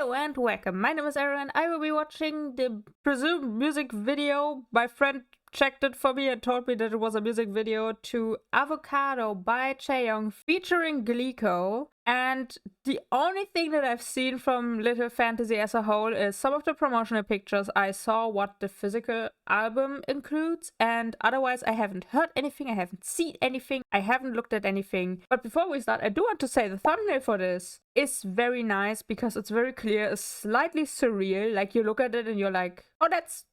Hello and welcome. My name is Aaron and I will be watching the presumed music video. My friend checked it for me and told me that it was a music video to Avocado by CHAEYOUNG featuring Gliiico. And the only thing that I've seen from Little Fantasy as a whole is some of the promotional pictures. I saw what the physical album includes, and otherwise I haven't heard anything, I haven't seen anything, I haven't looked at anything. But before we start, I do want to say the thumbnail for this is very nice because it's very clear, it's slightly surreal. Like, you look at it and you're like, oh, that's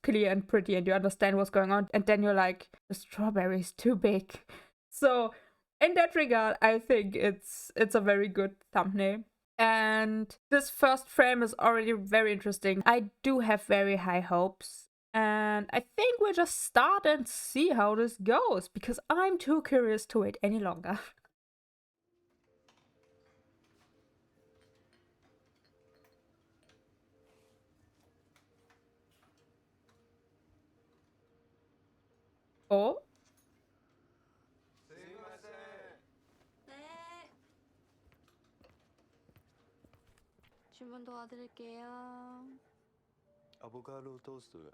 clear and pretty, and you understand what's going on, and then you're like, the strawberry is too big. So in that regard, I think it's a very good thumbnail. And this first frame is already very interesting. I do have very high hopes. And I think we'll just start and see how this goes, because I'm too curious to wait any longer. Oh. 주문 도와드릴게요. 아보카도 토스트.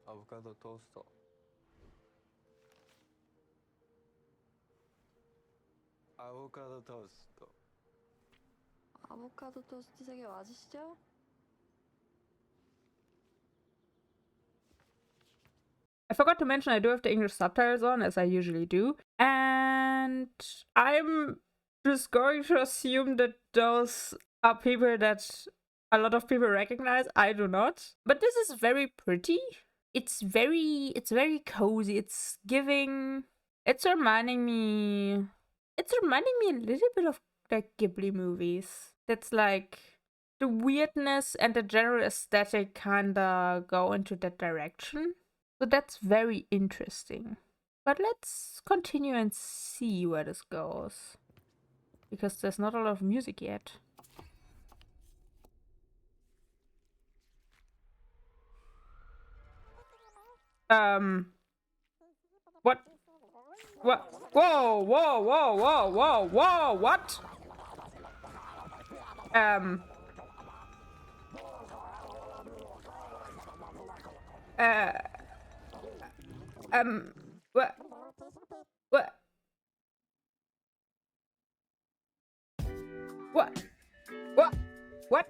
아보카도 토스트. 아보카도 토스트. 아보카도 토스트 3개 맞으시죠? I forgot to mention I do have the English subtitles on, as I usually do. And I'm just going to assume that those are people that a lot of people recognize. I do not. But this is very pretty. It's very cozy. It's reminding me a little bit of like Ghibli movies. That's like the weirdness and the general aesthetic kinda go into that direction. So that's very interesting. But let's continue and see where this goes, because there's not a lot of music yet. What? Whoa, whoa, whoa, whoa, whoa, whoa, what? What? What? What? What? What?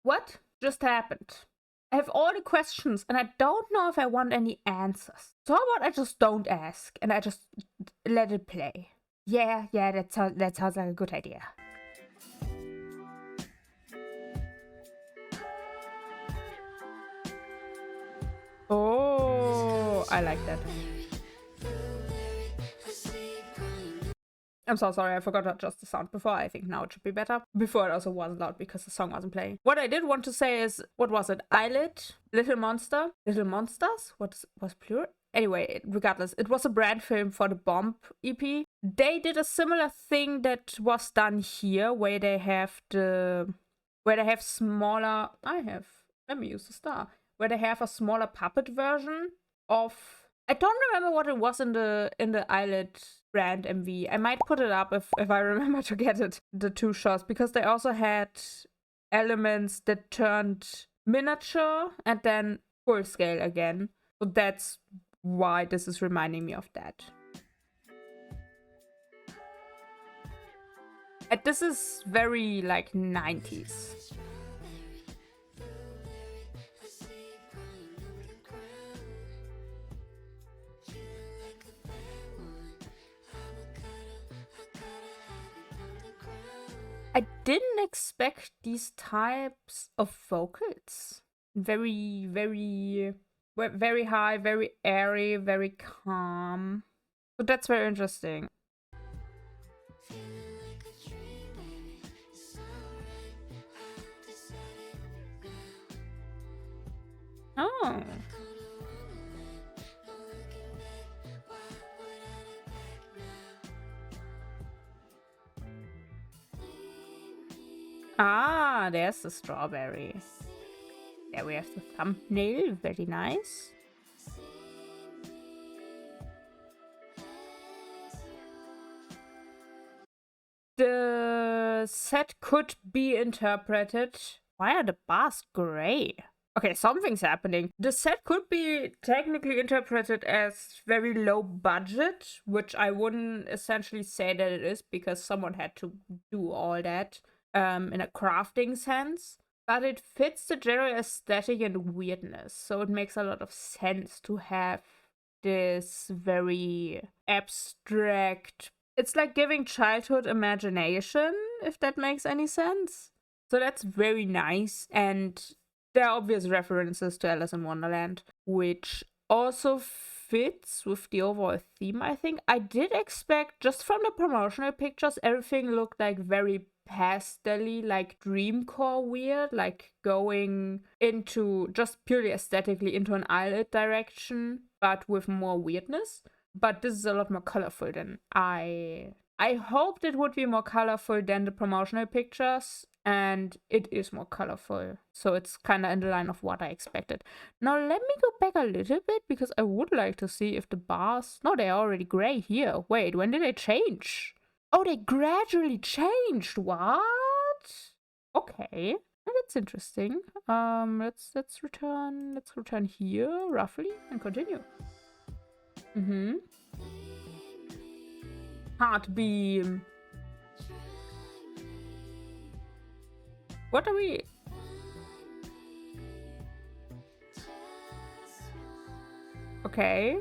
What just happened? I have all the questions and I don't know if I want any answers. So how about I just don't ask and I just let it play? Yeah, that sounds like a good idea. Oh, I like that. I'm so sorry, I forgot to adjust the sound before. I think now it should be better. Before it also wasn't loud because the song wasn't playing. What I did want to say is, what was it? Eyelid? Little Monster? Little Monsters? What was plural? Anyway, regardless, it was a brand film for the Bomb EP. They did a similar thing that was done here, where they have smaller... let me use the star. Where they have a smaller puppet version of... I don't remember what it was in the Eyelid brand MV. I might put it up if I remember to get it, the two shots, because they also had elements that turned miniature and then full scale again. So that's why this is reminding me of that. And this is very like 90s. I didn't expect these types of vocals. Very high, very airy, very calm. So that's very interesting. Oh. Ah, there's the strawberry. There we have the thumbnail, very nice. The set could be interpreted. Why are the bars gray? Okay, something's happening. The set could be technically interpreted as very low budget, which I wouldn't essentially say that it is because someone had to do all that in a crafting sense. But it fits the general aesthetic and weirdness, so it makes a lot of sense to have this very abstract. It's like giving childhood imagination, if that makes any sense. So that's very nice, and there are obvious references to Alice in Wonderland, which also fits with the overall theme, I think. I did expect, just from the promotional pictures, everything looked like very pastel-y, like dreamcore weird, like going into just purely aesthetically into an eyelid direction, but with more weirdness. But this is a lot more colorful than I hoped it would be more colorful than the promotional pictures, and it is more colorful. So it's kind of in the line of what I expected. Now let me go back a little bit because I would like to see if the bars... No, they're already gray here. Wait, when did they change? Oh, they gradually changed. What? Okay. That's interesting. Let's return here roughly and continue. Heartbeam. What are we? Okay.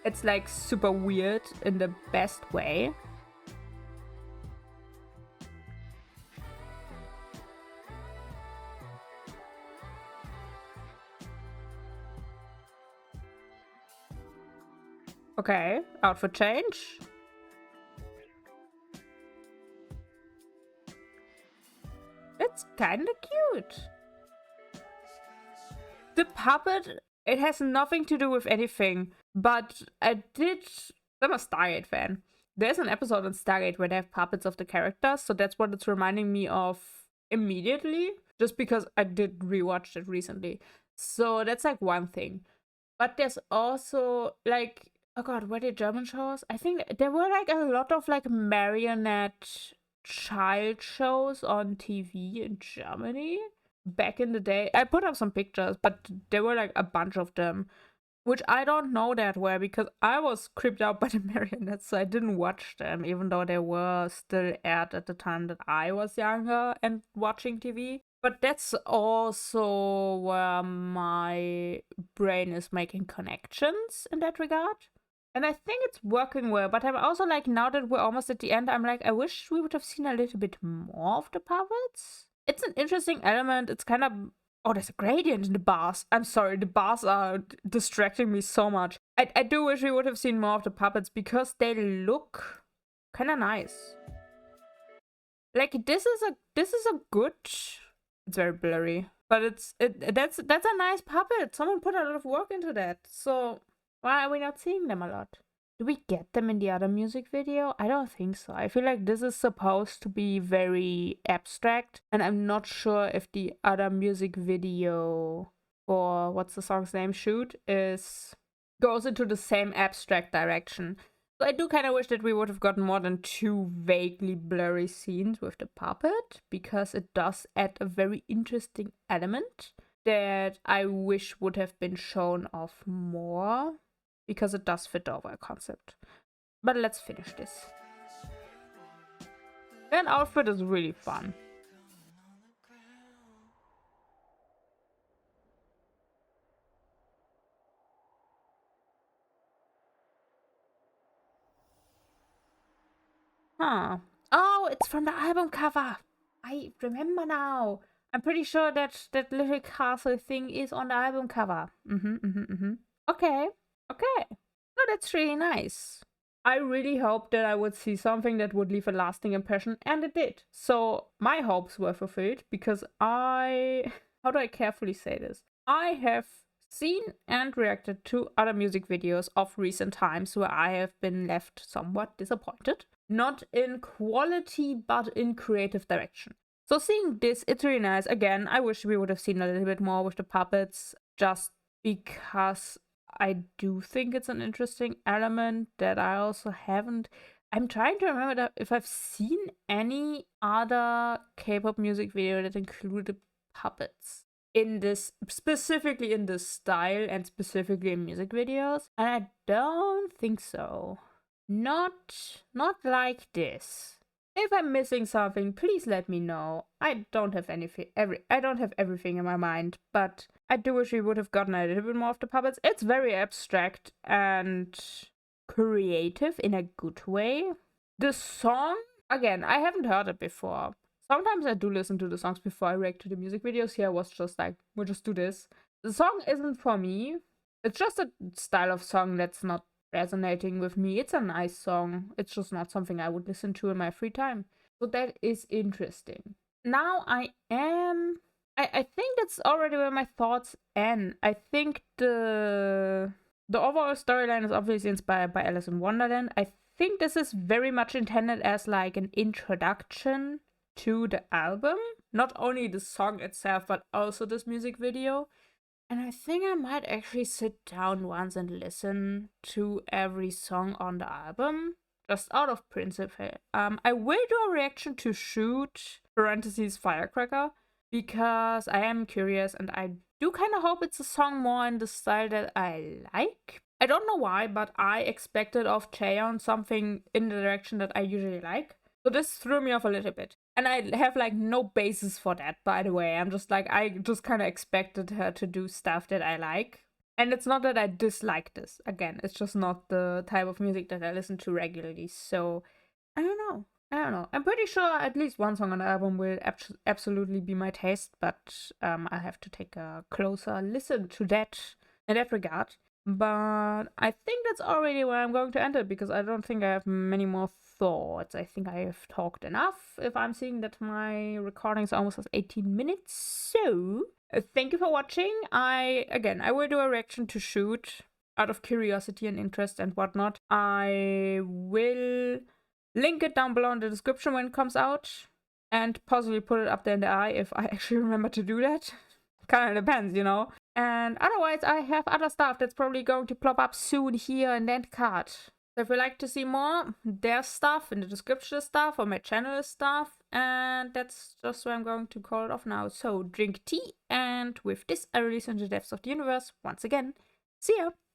It's like super weird in the best way. Okay, outfit change. It's kinda cute. The puppet, it has nothing to do with anything, but I'm a Stargate fan. There's an episode on Stargate where they have puppets of the characters, so that's what it's reminding me of immediately, just because I did rewatch it recently. So that's like one thing. But there's also like, oh god, were they German shows? I think there were like a lot of like marionette child shows on TV in Germany back in the day. I put up some pictures, but there were like a bunch of them, which I don't know that well because I was creeped out by the marionettes, so I didn't watch them, even though they were still aired at the time that I was younger and watching TV. But that's also where my brain is making connections in that regard. And I think it's working well, but I'm also like, now that we're almost at the end, I'm like, I wish we would have seen a little bit more of the puppets. It's an interesting element. It's kind of... Oh, there's a gradient in the bars. I'm sorry, the bars are distracting me so much. I do wish we would have seen more of the puppets because they look kind of nice. Like, this is a good... It's very blurry, but that's a nice puppet. Someone put a lot of work into that. So why are we not seeing them a lot? Do we get them in the other music video? I don't think so. I feel like this is supposed to be very abstract, and I'm not sure if the other music video, or what's the song's name, Shoot, goes into the same abstract direction. So I do kind of wish that we would have gotten more than 2 vaguely blurry scenes with the puppet, because it does add a very interesting element that I wish would have been shown off more, because it does fit the overall concept. But let's finish this. That outfit is really fun. Huh. Oh, it's from the album cover. I remember now. I'm pretty sure that that little castle thing is on the album cover. Okay. Okay. No, that's really nice. I really hoped that I would see something that would leave a lasting impression, and it did. So my hopes were fulfilled because how do I carefully say this? I have seen and reacted to other music videos of recent times where I have been left somewhat disappointed. Not in quality, but in creative direction. So seeing this, it's really nice. Again, I wish we would have seen a little bit more with the puppets, just because I do think it's an interesting element that I also haven't. I'm trying to remember that if I've seen any other K-pop music video that included puppets in this, specifically in this style and specifically in music videos, and I don't think so. Not like this. If I'm missing something, please let me know. I don't have everything in my mind, but I do wish we would have gotten a little bit more of the puppets. It's very abstract and creative in a good way. The song, again, I haven't heard it before. Sometimes I do listen to the songs before I react to the music videos. Here I was just like, we'll just do this. The song isn't for me. It's just a style of song that's not resonating with me. It's a nice song. It's just not something I would listen to in my free time. So that is interesting. Now I think that's already where my thoughts end. I think the overall storyline is obviously inspired by Alice in Wonderland. I think this is very much intended as like an introduction to the album. Not only the song itself, but also this music video. And I think I might actually sit down once and listen to every song on the album, just out of principle. I will do a reaction to Shoot, parentheses, Firecracker, because I am curious and I do kind of hope it's a song more in the style that I like. I don't know why, but I expected of CHAEYOUNG something in the direction that I usually like. So this threw me off a little bit. And I have like no basis for that, by the way. I'm just like, I just kind of expected her to do stuff that I like. And it's not that I dislike this. Again, it's just not the type of music that I listen to regularly. So, I don't know. I'm pretty sure at least one song on the album will absolutely be my taste. But I'll have to take a closer listen to that in that regard. But I think that's already where I'm going to end it, because I don't think I have many more thoughts. I think I have talked enough, if I'm seeing that my recording is almost at 18 minutes. So, thank you for watching. I will do a reaction to Shoot out of curiosity and interest and whatnot. I will link it down below in the description when it comes out, and possibly put it up there in the eye if I actually remember to do that. Kind of depends, you know. And otherwise, I have other stuff that's probably going to plop up soon here in that card. So if you'd like to see more, there's stuff in the description, stuff on my channel, stuff. And that's just where I'm going to call it off now. So drink tea, and with this, I release into the depths of the universe once again. See ya!